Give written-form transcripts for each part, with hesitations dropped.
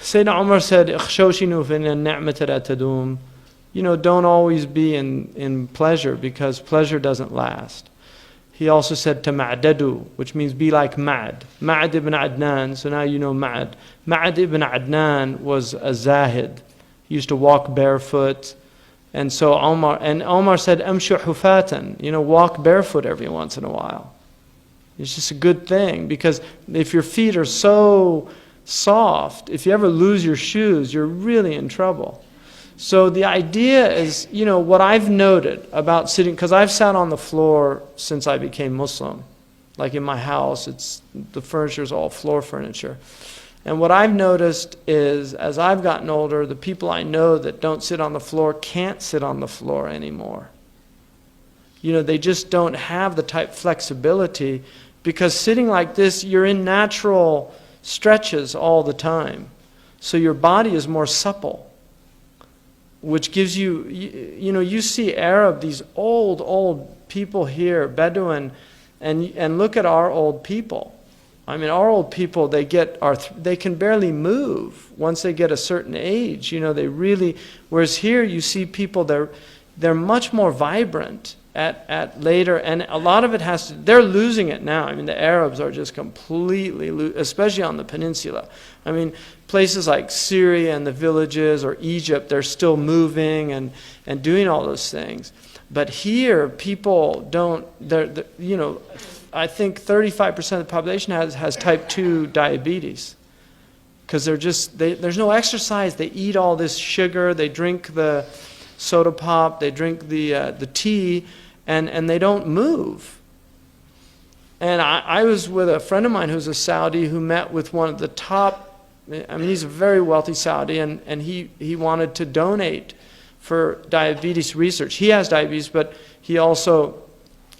Sayyidina Umar said, "Ikhshawshinu fin an-ni'mata la tadum." Don't always be in pleasure, because pleasure doesn't last. He also said tama'dadu, which means be like Ma'ad. Ma'ad ibn Adnan, so now you know Ma'ad. Ma'ad ibn Adnan was a zahid. He used to walk barefoot. And so Omar said, amshu hufatan, walk barefoot every once in a while. It's just a good thing, because if your feet are so soft, if you ever lose your shoes, you're really in trouble. So the idea is, what I've noted about sitting, because I've sat on the floor since I became Muslim. Like in my house, the furniture is all floor furniture. And what I've noticed is, as I've gotten older, the people I know that don't sit on the floor can't sit on the floor anymore. They just don't have the type flexibility, because sitting like this, you're in natural stretches all the time. So your body is more supple, which gives you see these old people here, Bedouin, and look at our old people. I mean, our old people, they can barely move once they get a certain age. Whereas here you see people, they're much more vibrant at later, and a lot of it they're losing it now. I mean, the Arabs are just completely, especially on the peninsula. I mean, places like Syria and the villages, or Egypt, they're still moving and doing all those things. But here, people don't, I think 35% of the population has type 2 diabetes. Because there's no exercise. They eat all this sugar, they drink the soda pop, they drink the tea, and they don't move. And I was with a friend of mine who's a Saudi, who met with one of the top, he's a very wealthy Saudi, and he wanted to donate for diabetes research. He has diabetes, but he also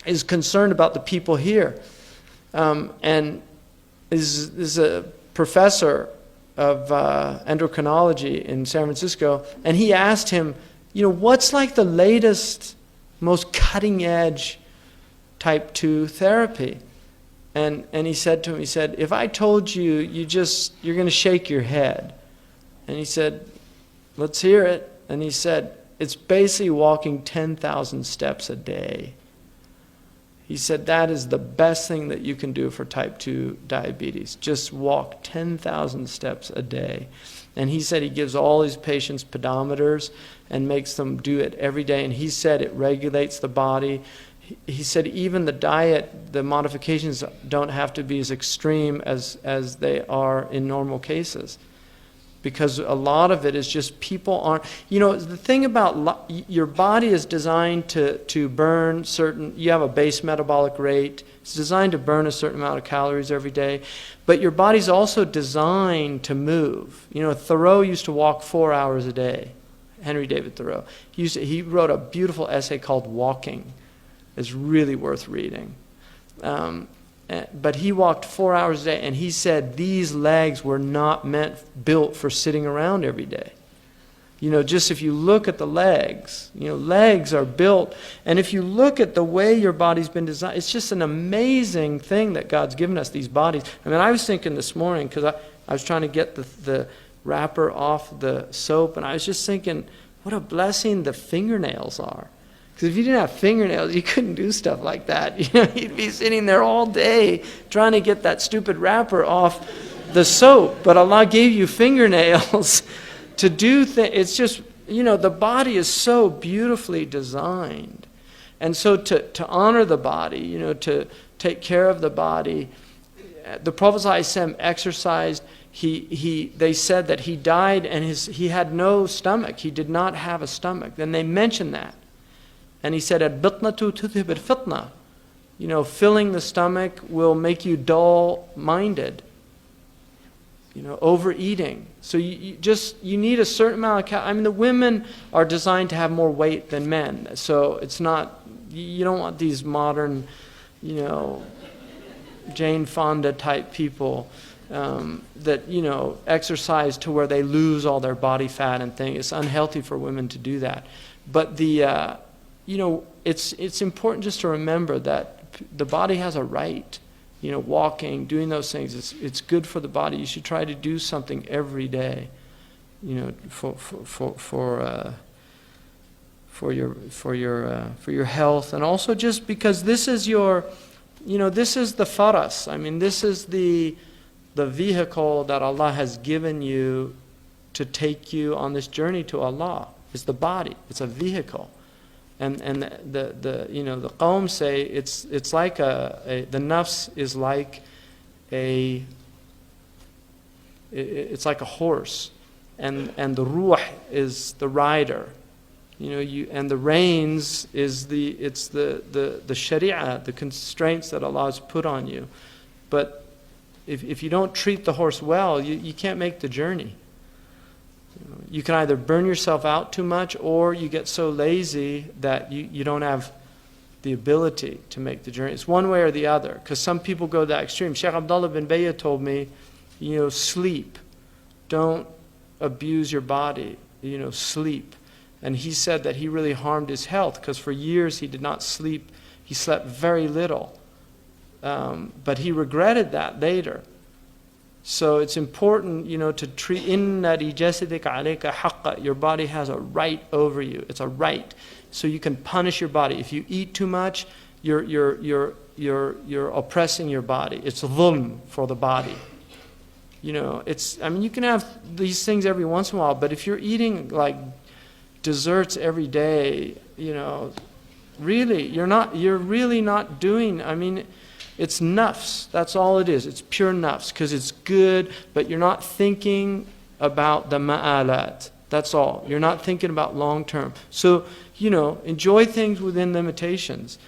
is concerned about the people here. And is a professor of endocrinology in San Francisco, and he asked him, what's like the latest, most cutting edge type 2 therapy? And he said to him, if I told you, you're going to shake your head. And he said, let's hear it. And he said, it's basically walking 10,000 steps a day. He said that is the best thing that you can do for type 2 diabetes. Just walk 10,000 steps a day. And he said he gives all his patients pedometers and makes them do it every day. And he said it regulates the body. He said even the diet, the modifications don't have to be as extreme as they are in normal cases. Because a lot of it is just people aren't, the thing about your body is designed to burn you have a base metabolic rate. It's designed to burn a certain amount of calories every day. But your body's also designed to move. Thoreau used to walk 4 hours a day. Henry David Thoreau. He wrote a beautiful essay called Walking. It's really worth reading. But he walked 4 hours a day, and he said these legs were not built for sitting around every day. Just if you look at the legs, legs are built. And if you look at the way your body's been designed, it's just an amazing thing that God's given us, these bodies. I was thinking this morning, because I was trying to get the wrapper off the soap, and I was just thinking, what a blessing the fingernails are. Because if you didn't have fingernails, you couldn't do stuff like that. You'd be sitting there all day trying to get that stupid wrapper off the soap. But Allah gave you fingernails to do things. It's just, the body is so beautifully designed. And so to honor the body, to take care of the body, the Prophet ﷺ exercised. They said that he died and he had no stomach. He did not have a stomach. Then they mentioned that. And he said, "Al-bitnatu tudhib al-fitna." Filling the stomach will make you dull-minded. Overeating. So you need a certain amount of calories. The women are designed to have more weight than men. So it's not, you don't want these modern, Jane Fonda type people that, exercise to where they lose all their body fat and things. It's unhealthy for women to do that. But it's important just to remember that the body has a right walking, doing those things. It's good for the body. You should try to do something every day, for your health, and also just because this is this is the faras. I mean, this is the vehicle that Allah has given you to take you on this journey to Allah. It's the body. It's a vehicle. And the Qawm say it's like the nafs is like it's like a horse, and the ruh is the rider, and the reins is the sharia, the constraints that Allah has put on you. But if you don't treat the horse well, you can't make the journey. You can either burn yourself out too much, or you get so lazy that you don't have the ability to make the journey. It's one way or the other, because some people go to that extreme. Shaykh Abdullah bin Bayya told me, sleep. Don't abuse your body, sleep. And he said that he really harmed his health, because for years he did not sleep. He slept very little. But he regretted that later. So it's important, to treat, inna li jasadika alayka haqqa. Your body has a right over you. It's a right. So you can punish your body. If you eat too much, you're oppressing your body. It's dhulm for the body. You can have these things every once in a while, but if you're eating like desserts every day, really, you're really not doing, it's nafs. That's all it is. It's pure nafs, because it's good, but you're not thinking about the ma'alat. That's all. You're not thinking about long term. So, enjoy things within limitations.